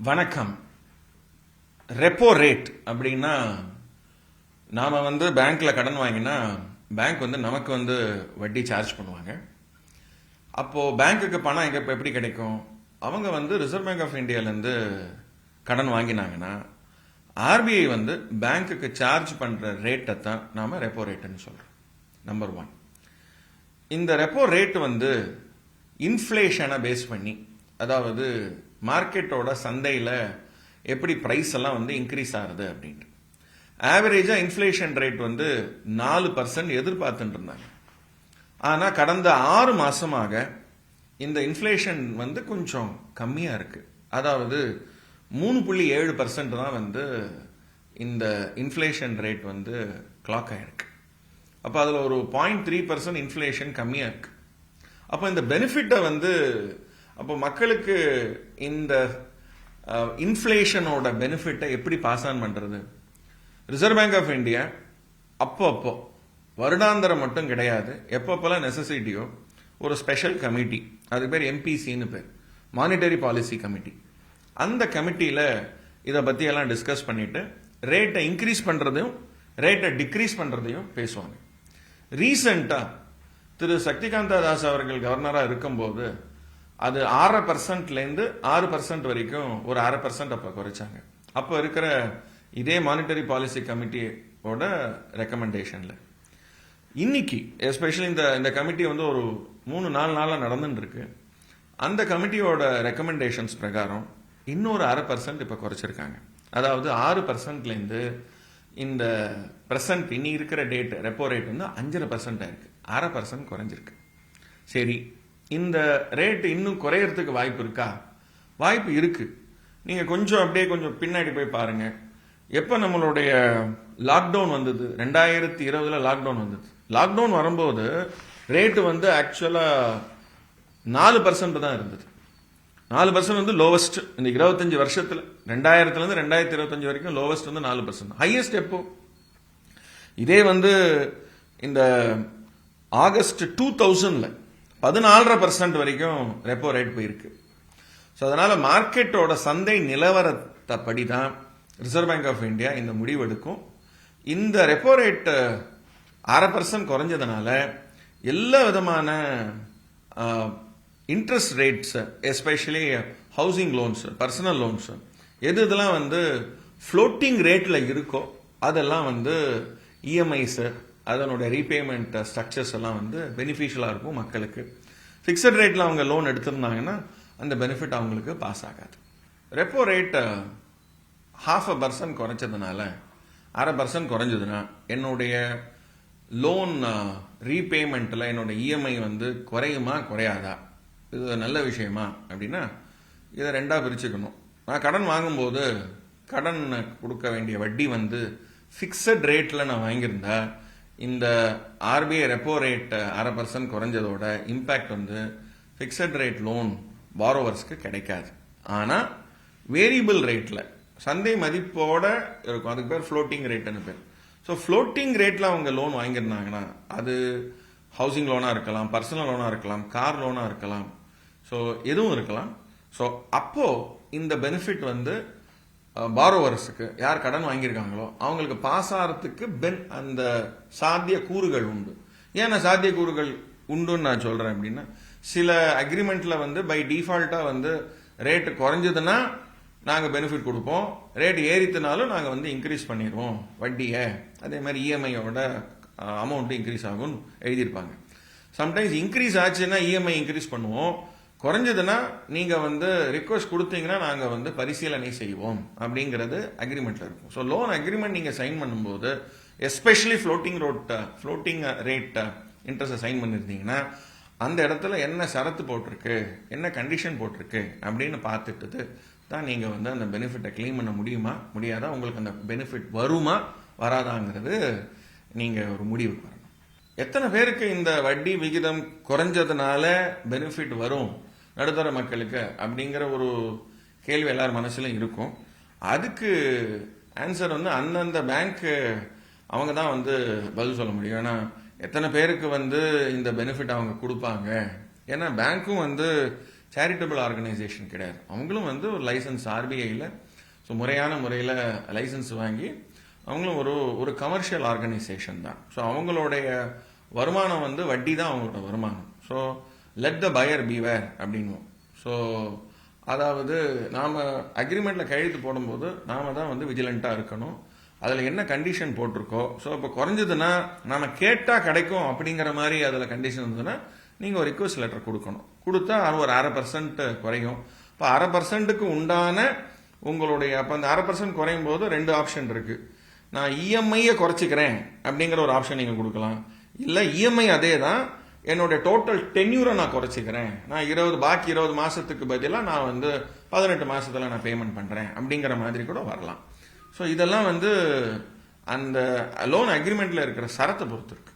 வணக்கம். Repo rate அப்படின்னா நாம பேங்க்ல கடன் வாங்கினா பேங்க் நமக்கு வட்டி சார்ஜ் பண்ணுவாங்க. அப்போ பேங்க்குக்கு பணம் எப்படி கிடைக்கும்? அவங்க ரிசர்வ் பேங்க் ஆஃப் இந்தியாவிலேருந்து கடன் வாங்கினாங்கன்னா ஆர்பிஐ பேங்க்குக்கு சார்ஜ் பண்ற ரேட்டை தான் நாம ரெப்போ ரேட்னு சொல்றோம். நம்பர் 1. இந்த ரெப்போ ரேட் இன்ஃப்ளேஷனை பேஸ் பண்ணி, அதாவது மார்க்கெட்டோட சந்தையில் எப்படி பிரைஸ் எல்லாம் இன்க்ரீஸ் ஆகுது அப்படின்ட்டு. ஆவரேஜா இன்ஃப்ளேஷன் ரேட் 4% எதிர்பார்த்துட்டு இருந்தாங்க. ஆனா கடந்த 6 மாசமாக இந்த இன்ஃப்ளேஷன் கொஞ்சம் கம்மியா இருக்கு. அதாவது 3.7% தான் இந்த இன்ஃப்ளேஷன் ரேட் கிளாக் ஆயிருக்கு. அப்ப அதுல ஒரு 0.3% இன்ஃப்ளேஷன் கம்மியா இருக்கு. அப்ப இந்த பெனிஃபிட்டை அப்போ மக்களுக்கு இந்த இன்ஃப்ளேஷனோட பெனிஃபிட்டை எப்படி பாஸ் ஆன் பண்றது? ரிசர்வ் பேங்க் ஆஃப் இந்தியா அப்போ வருடாந்திரம் மட்டும் கிடையாது, எப்பப்பெல்லாம் நெசசிட்டியோ ஒரு ஸ்பெஷல் கமிட்டி, அது பேர் எம்பிசின்னு பேர், மானிட்டரி பாலிசி கமிட்டி. அந்த கமிட்டியில இதை பத்தி எல்லாம் டிஸ்கஸ் பண்ணிட்டு ரேட்டை இன்க்ரீஸ் பண்றதையும் ரேட்டை டிக்ரீஸ் பண்றதையும் பேசுவாங்க. ரீசெண்டா திரு சக்திகாந்த தாஸ் அவர்கள் கவர்னரா இருக்கும்போது அது 6%லேருந்து 6% வரைக்கும் ஒரு 1/2% அப்ப குறைச்சாங்க. அப்ப இருக்கிற இதே மானிட்டரி பாலிசி கமிட்டியோட ரெக்கமெண்டேஷன்ல. இன்னைக்கு எஸ்பெஷலி இந்த கமிட்டி ஒரு 3-4 நாளா நடந்துட்டு இருக்கு. அந்த கமிட்டியோட ரெக்கமெண்டேஷன்ஸ் பிரகாரம் இன்னொரு 1/2% இப்ப குறைச்சிருக்காங்க. அதாவது 6%லேருந்து இந்த பிரசன்ட் இனி இருக்கிற டேட் ரெப்போ ரேட் 5.5% ஆயிருக்கு. 1/2% குறைஞ்சிருக்கு. சரி, இந்த ரேட் இன்னும் குறையறதுக்கு வாய்ப்பு இருக்கா? வாய்ப்பு இருக்கு. நீங்க கொஞ்சம் பின்னாடி போய் பாருங்க. எப்ப நம்மளுடைய லாக்டவுன் வந்தது, 2020 லாக்டவுன் வந்தது. லாக்டவுன் வரும்போது ரேட் ஆக்சுவலா 4% தான் இருந்தது. 4% லோவஸ்ட் இந்த 25 வருஷத்துல. 2000லேருந்து 2025 வரைக்கும் லோவஸ்ட் 4%. ஹையஸ்ட் எப்போ? இதே இந்த ஆகஸ்ட் 2000ல 14.5% வரைக்கும் ரெப்போ ரேட் போயிருக்கு. ஸோ அதனால மார்க்கெட்டோட சந்தை நிலவரப்படி தான் ரிசர்வ் பேங்க் ஆஃப் இந்தியா இந்த முடிவெடுக்கும். இந்த ரெப்போ ரேட் 1/2% குறைஞ்சதுனால எல்லா விதமான interest rates, especially housing loans, personal loans, இதெல்லாம் ஃப்ளோட்டிங் ரேட்ல இருக்கோ அதெல்லாம் இஎம்ஐஸ், அதனுடைய ரீபேமெண்ட் ஸ்ட்ரக்சர்ஸ் எல்லாம் பெனிஃபிஷியலா இருக்கும் மக்களுக்கு. பிக்சட் ரேட்ல அவங்க லோன் எடுத்திருந்தாங்கன்னா அந்த பெனிஃபிட் அவங்களுக்கு பாஸ் ஆகாது. ரெப்போ ரேட் 0.5% குறைச்சதுனால 1/2% குறைஞ்சதுன்னா என்னுடைய லோன் ரீபேமெண்ட்ல என்னோட இஎம்ஐ குறையுமா குறையாதா? இது நல்ல விஷயமா அப்படின்னா இதை 2ஆ பிரிச்சுக்கணும். நான் கடன் வாங்கும்போது கடன் கொடுக்க வேண்டிய வட்டி பிக்சட் ரேட்ல நான் வாங்கியிருந்தா இந்த ஆர்பிஐ ரெப்போ ரேட் 1/2% குறைஞ்சதோட இம்பாக்ட் பிக்சட் ரேட் லோன் பாரோவர்ஸ்க்கு கிடைக்காது. ஆனா வேரியபிள் ரேட்ல சந்தை மதிப்போட இருக்கும். அதுக்கு பேர் ஃப்ளோட்டிங் ரேட்னு பேர். ஸோ ஃப்ளோட்டிங் ரேட்ல அவங்க லோன் வாங்கியிருந்தாங்கன்னா அது ஹவுசிங் லோனா இருக்கலாம், பர்சனல் லோனா இருக்கலாம், கார் லோனா இருக்கலாம், ஸோ எதுவும் இருக்கலாம். ஸோ அப்போ இந்த பெனிஃபிட் பாரோவர்ஸுக்கு, யார் கடன் வாங்கியிருக்காங்களோ அவங்களுக்கு பாஸ் ஆகிறதுக்கு அந்த சாத்திய கூறுகள் உண்டு. ஏன் சாத்திய கூறுகள் உண்டுன்னு நான் சொல்றேன் அப்படின்னா, சில அக்ரிமெண்ட்ல பை டிஃபால்ட்டா ரேட் குறைஞ்சதுன்னா நாங்க பெனிஃபிட் கொடுப்போம், ரேட் ஏறித்தினாலும் நாங்க இன்க்ரீஸ் பண்ணிடுவோம் வட்டியை, அதே மாதிரி இஎம்ஐயோட அமௌண்ட் இன்க்ரீஸ் ஆகும் எழுதியிருப்பாங்க. சம்டைம்ஸ் இன்க்ரீஸ் ஆச்சுன்னா இஎம்ஐ இன்க்ரீஸ் பண்ணுவோம், குறைஞ்சதுன்னா நீங்க ரிக்வஸ்ட் கொடுத்தீங்கன்னா நாங்க பரிசீலனை செய்வோம் அப்படிங்கிறது அக்ரிமெண்ட்ல இருக்கும். ஸோ லோன் அக்ரிமெண்ட் நீங்க சைன் பண்ணும்போது, especially floating rate interest sign பண்ணிருந்தீங்கன்னா அந்த இடத்துல என்ன ஷரத்து போட்டிருக்கு, என்ன கண்டிஷன் போட்டிருக்கு அப்படின்னு பார்த்துட்டு தான் நீங்க அந்த பெனிஃபிட்டை கிளைம் பண்ண முடியுமா முடியாதா, உங்களுக்கு அந்த பெனிஃபிட் வருமா வராதாங்கிறது நீங்க ஒரு முடிவுக்கு வரணும். எத்தனை பேருக்கு இந்த வட்டி விகிதம் குறைஞ்சதுனால பெனிஃபிட் வரும் நடுத்தர மக்களுக்கு அப்படிங்கிற ஒரு கேள்வி எல்லார் மனசுல இருக்கும். அதுக்கு ஆன்சர் அந்தந்த பேங்க் அவங்க தான் பதில் சொல்ல முடியும். ஏன்னா எத்தனை பேருக்கு இந்த பெனிஃபிட் அவங்க கொடுப்பாங்க. ஏன்னா பேங்க்கும் சேரிட்டபிள் ஆர்கனைசேஷன் கிடையாது. அவங்களும் வந்து ஒரு லைசன்ஸ் ஆர்பிஐயில் ஸோ முறையான முறையில் லைசன்ஸ் வாங்கி அவங்களும் ஒரு கமர்ஷியல் ஆர்கனைசேஷன் தான். ஸோ அவங்களுடைய வருமானம் வந்து வட்டி தான் அவங்களோட வருமானம். So let the buyer beware அப்படின்வோம். ஸோ அதாவது நாம் அக்ரிமெண்ட்டில் கையெழுத்து போடும்போது நாம தான் வந்து விஜிலண்ட்டாக இருக்கணும். அதில் என்ன கண்டிஷன் போட்டிருக்கோ, ஸோ இப்போ குறைஞ்சதுன்னா நம்ம கேட்டால் கிடைக்கும் அப்படிங்கிற மாதிரி அதில் கண்டிஷன் இருந்ததுன்னா நீங்கள் ஒரு ரிக்வஸ்ட் லெட்டர் கொடுக்கணும். கொடுத்தா ஒரு 0.5% குறையும். இப்போ 0.5%க்கு உண்டான உங்களுடைய அப்போ அந்த 0.5% குறையும் போது 2 ஆப்ஷன் இருக்கு. நான் இஎம்ஐயை குறைச்சிக்கிறேன் அப்படிங்கிற ஒரு ஆப்ஷன் நீங்கள் கொடுக்கலாம். இல்லை இஎம்ஐ அதே தான், என்னுடைய டோட்டல் டென்யூரை நான் குறைச்சிக்கிறேன், நான் பாக்கி 20 மாசத்துக்கு பதிலாக நான் வந்து 18 மாசத்துல நான் பேமெண்ட் பண்றேன் அப்படிங்கிற மாதிரி கூட வரலாம். ஸோ இதெல்லாம் வந்து அந்த லோன் அக்ரிமெண்ட்ல இருக்கிற சரத்தை பொறுத்து இருக்கு.